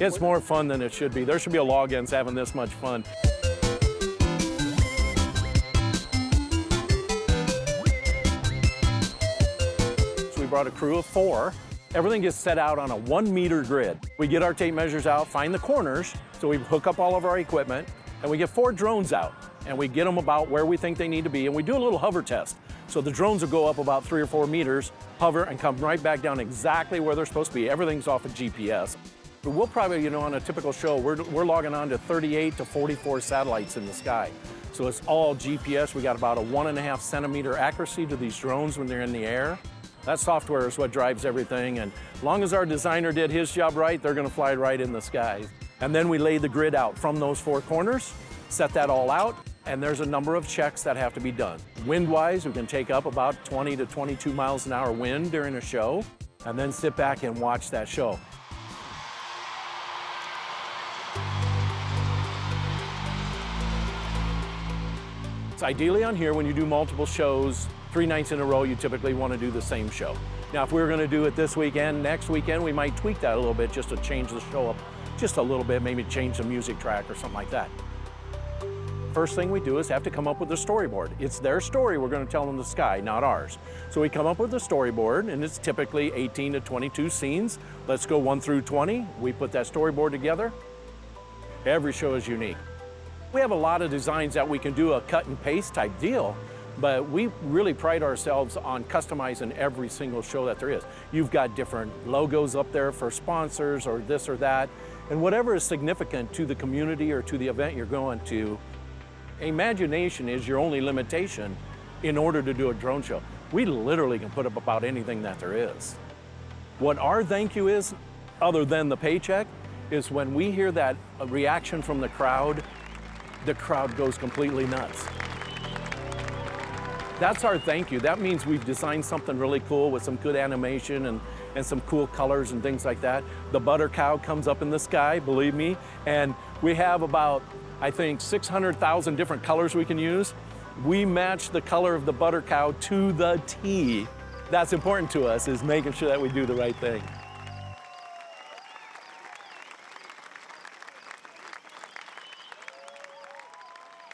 It's more fun than it should be. There should be a law against having this much fun. So we brought a crew of 4. Everything gets set out on a 1-meter grid. We get our tape measures out, find the corners, so we hook up all of our equipment, and we get 4 drones out, and we get them about where we think they need to be, and we do a little hover test. So the drones will go up about 3 or 4 meters, hover, and come right back down exactly where they're supposed to be. Everything's off of GPS. But we'll probably, on a typical show, we're logging on to 38 to 44 satellites in the sky. So it's all GPS. We got about a 1.5 centimeter accuracy to these drones when they're in the air. That software is what drives everything, and as long as our designer did his job right, they're gonna fly right in the sky. And then we lay the grid out from those 4 corners, set that all out, and there's a number of checks that have to be done. Wind-wise, we can take up about 20 to 22 miles an hour wind during a show, and then sit back and watch that show. So ideally on here, when you do multiple shows, 3 nights in a row, you typically want to do the same show. Now, if we were going to do it this weekend, next weekend, we might tweak that a little bit just to change the show up just a little bit, maybe change the music track or something like that. First thing we do is have to come up with a storyboard. It's their story we're going to tell in the sky, not ours. So we come up with a storyboard, and it's typically 18 to 22 scenes. Let's go 1 through 20. We put that storyboard together. Every show is unique. We have a lot of designs that we can do a cut and paste type deal, but we really pride ourselves on customizing every single show that there is. You've got different logos up there for sponsors or this or that, and whatever is significant to the community or to the event you're going to. Imagination is your only limitation in order to do a drone show. We literally can put up about anything that there is. What our thank you is, other than the paycheck, is when we hear that reaction from the crowd goes completely nuts. That's our thank you. That means we've designed something really cool with some good animation and some cool colors and things like that. The butter cow comes up in the sky, believe me, and we have about, I think, 600,000 different colors we can use. We match the color of the butter cow to the T. That's important to us, is making sure that we do the right thing.